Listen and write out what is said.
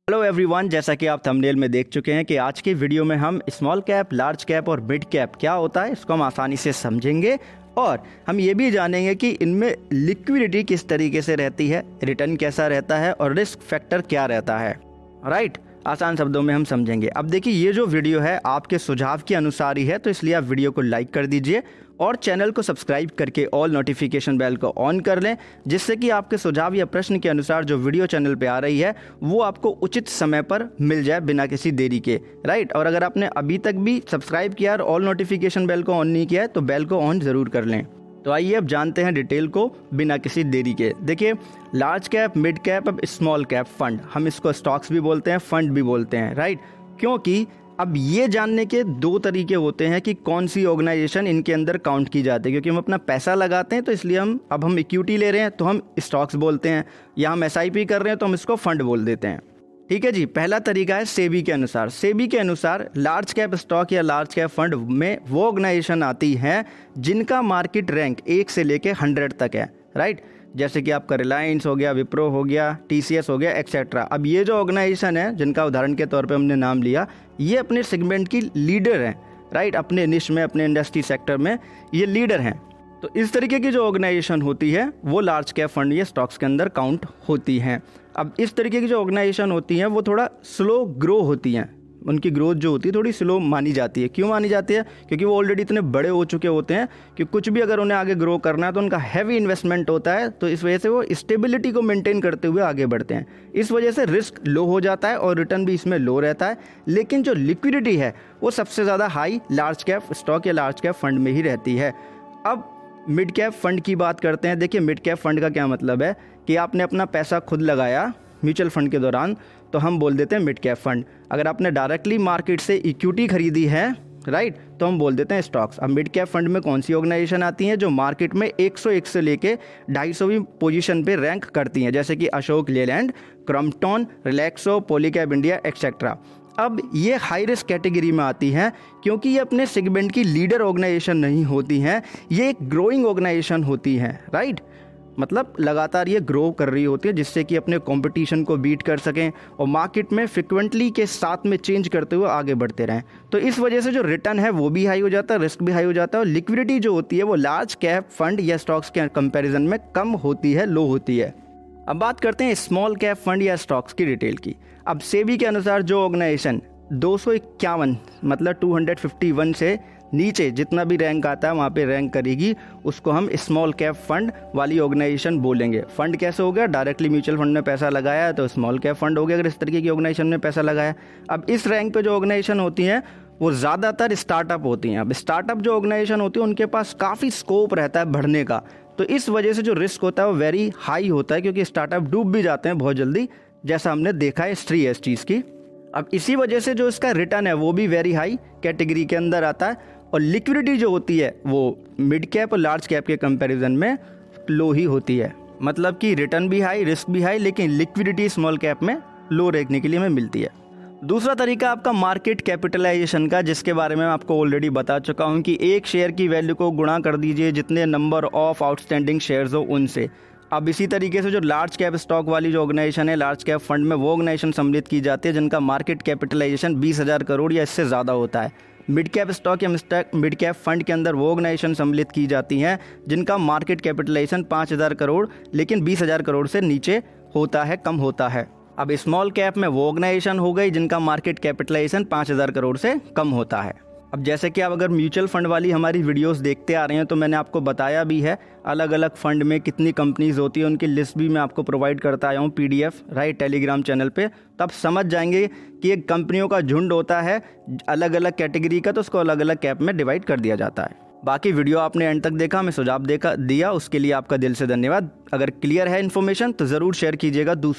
Hello everyone, जैसा कि आप थंबनेल में देख चुके हैं कि आज की वीडियो में हम स्मॉल कैप, लार्ज कैप और मिड कैप क्या होता है इसको हम आसानी से समझेंगे और हम ये भी जानेंगे कि इनमें लिक्विडिटी किस तरीके से रहती है, रिटर्न कैसा रहता है और रिस्क फैक्टर क्या रहता है। राइट, आसान शब्दों में हम समझेंगे। अब देखिए, ये जो वीडियो है आपके सुझाव के अनुसार ही है, तो इसलिए आप वीडियो को लाइक कर दीजिए और चैनल को सब्सक्राइब करके ऑल नोटिफिकेशन बेल को ऑन कर लें, जिससे कि आपके सुझाव या प्रश्न के अनुसार जो वीडियो चैनल पे आ रही है वो आपको उचित समय पर मिल जाए बिना किसी देरी के। राइट, और अगर आपने अभी तक भी सब्सक्राइब किया और ऑल नोटिफिकेशन बेल को ऑन नहीं किया है तो बेल को ऑन ज़रूर कर लें। तो आइए अब जानते हैं डिटेल को बिना किसी देरी के। देखिए, लार्ज कैप, मिड कैप, अब स्मॉल कैप फंड, हम इसको स्टॉक्स भी बोलते हैं, फंड भी बोलते हैं। राइट, क्योंकि अब ये जानने के दो तरीके होते हैं कि कौन सी ऑर्गेनाइजेशन इनके अंदर काउंट की जाती है। क्योंकि हम अपना पैसा लगाते हैं तो इसलिए हम इक्विटी ले रहे हैं तो हम स्टॉक्स बोलते हैं, या हम SIP कर रहे हैं तो हम इसको फंड बोल देते हैं। ठीक है जी। पहला तरीका है सेबी के अनुसार। सेबी के अनुसार लार्ज कैप स्टॉक या लार्ज कैप फंड में वो ऑर्गेनाइजेशन आती हैं जिनका मार्केट रैंक 1 से लेके 100 तक है। राइट, जैसे कि आपका रिलायंस हो गया, विप्रो हो गया, TCS हो गया, एक्सेट्रा। अब ये जो ऑर्गेनाइजेशन है जिनका उदाहरण के तौर पे हमने नाम लिया, ये अपने सेगमेंट की लीडर हैं। राइट, अपने निश में, अपने इंडस्ट्री सेक्टर में ये लीडर हैं। तो इस तरीके की जो ऑर्गेनाइजेशन होती है वो लार्ज कैप फंड या स्टॉक्स के अंदर काउंट होती हैं। अब इस तरीके की जो ऑर्गेनाइजेशन होती हैं वो थोड़ा स्लो ग्रो होती हैं, उनकी ग्रोथ जो होती है थोड़ी स्लो मानी जाती है। क्यों मानी जाती है? क्योंकि वो ऑलरेडी इतने बड़े हो चुके होते हैं कि कुछ भी अगर उन्हें आगे ग्रो करना है तो उनका हैवी इन्वेस्टमेंट होता है, तो इस वजह से वो स्टेबिलिटी को मेंटेन करते हुए आगे बढ़ते हैं। इस वजह से रिस्क लो हो जाता है और रिटर्न भी इसमें लो रहता है, लेकिन जो लिक्विडिटी है वो सबसे ज़्यादा हाई लार्ज कैप स्टॉक या लार्ज कैप फंड में ही रहती है। अब मिड कैप फंड की बात करते हैं। देखिए, मिड कैप फंड का क्या मतलब है कि आपने अपना पैसा खुद लगाया म्यूचुअल फंड के दौरान, तो हम बोल देते हैं मिड कैप फंड। अगर आपने डायरेक्टली मार्केट से इक्विटी खरीदी है, राइट, तो हम बोल देते हैं स्टॉक्स। अब मिड कैप फंड में कौन सी ऑर्गेनाइजेशन आती हैं जो मार्केट में 101 से लेके 250वीं पोजीशन पे रैंक करती हैं, जैसे कि Ashok Leyland, Crompton, Relaxo, Polycab India, etcetera. अब ये हाई रिस्क कैटेगरी में आती हैं क्योंकि ये अपने सेगमेंट की लीडर ऑर्गेनाइजेशन नहीं होती हैं, ये एक ग्रोइंग ऑर्गेनाइजेशन होती हैं। राइट, मतलब लगातार ये ग्रो कर रही होती है जिससे कि अपने कंपटीशन को बीट कर सकें और मार्केट में फ्रिक्वेंटली के साथ में चेंज करते हुए आगे बढ़ते रहें। तो इस वजह से जो रिटर्न है वो भी हाई हो जाता है, रिस्क भी हाई हो जाता है, और लिक्विडिटी जो होती है वो लार्ज कैप फंड या स्टॉक्स के कंपैरिजन में कम होती है, लो होती है। अब बात करते हैं स्मॉल कैप फंड या स्टॉक्स की डिटेल की। अब सेबी के अनुसार जो ऑर्गेनाइजेशन 251 मतलब 251 से नीचे जितना भी रैंक आता है वहाँ पे रैंक करेगी, उसको हम स्मॉल कैप फंड वाली ऑर्गेनाइजेशन बोलेंगे। फंड कैसे हो गया? डायरेक्टली म्यूचुअल फंड में पैसा लगाया है तो स्मॉल कैप फंड हो गया, अगर इस तरीके की ऑर्गेनाइजेशन में पैसा लगाया। अब इस रैंक पे जो ऑर्गेनाइजेशन होती हैं वो ज़्यादातर स्टार्टअप होती हैं। अब स्टार्टअप जो ऑर्गेनाइजेशन होती है उनके पास काफ़ी स्कोप रहता है बढ़ने का, तो इस वजह से जो रिस्क होता है वो वेरी हाई होता है, क्योंकि स्टार्टअप डूब भी जाते हैं बहुत जल्दी, जैसा हमने देखा है हिस्ट्री है इस चीज़ की। अब इसी वजह से जो इसका रिटर्न है वो भी वेरी हाई कैटेगरी के अंदर आता है, और लिक्विडिटी जो होती है वो मिड कैप और लार्ज कैप के कंपैरिजन में लो ही होती है। मतलब कि रिटर्न भी हाई, रिस्क भी हाई, लेकिन लिक्विडिटी स्मॉल कैप में लो देखने के लिए हमें मिलती है। दूसरा तरीका आपका मार्केट कैपिटलाइजेशन का, जिसके बारे में मैं आपको ऑलरेडी बता चुका हूं कि एक शेयर की वैल्यू को गुणा कर दीजिए जितने नंबर ऑफ आउटस्टैंडिंग शेयर्स हो उनसे। अब इसी तरीके से जो लार्ज कैप स्टॉक वाली जो ऑर्गेनाइजेशन है लार्ज कैप फंड में, वो ऑर्गेनाइजेशन सम्मिलित की जाती है जिनका मार्केट कैपिटलाइजेशन 20,000 करोड़ या इससे ज़्यादा होता है। मिड कैप स्टॉक या मिड कैप फंड के अंदर वो ऑर्गेनाइजेशन सम्मिलित की जाती हैं जिनका मार्केट कैपिटलाइजेशन 5,000 करोड़ लेकिन 20,000 करोड़ से नीचे होता है, कम होता है। अब स्मॉल कैप में वो ऑर्गेनाइजेशन हो गई जिनका मार्केट कैपिटलाइजेशन 5,000 करोड़ से कम होता है। अब जैसे कि आप अगर म्यूचुअल फंड वाली हमारी वीडियोस देखते आ रहे हैं तो मैंने आपको बताया भी है अलग अलग फंड में कितनी कंपनीज होती है, उनकी लिस्ट भी मैं आपको प्रोवाइड करता आया हूँ PDF, राइट, टेलीग्राम चैनल पे। तब समझ जाएंगे कि एक कंपनियों का झुंड होता है अलग अलग कैटेगरी का, तो उसको अलग अलग कैप में डिवाइड कर दिया जाता है। बाकी वीडियो आपने एंड तक देखा, हमें सुझाव दिया, उसके लिए आपका दिल से धन्यवाद। अगर क्लियर है इन्फॉर्मेशन तो ज़रूर शेयर कीजिएगा दूसरों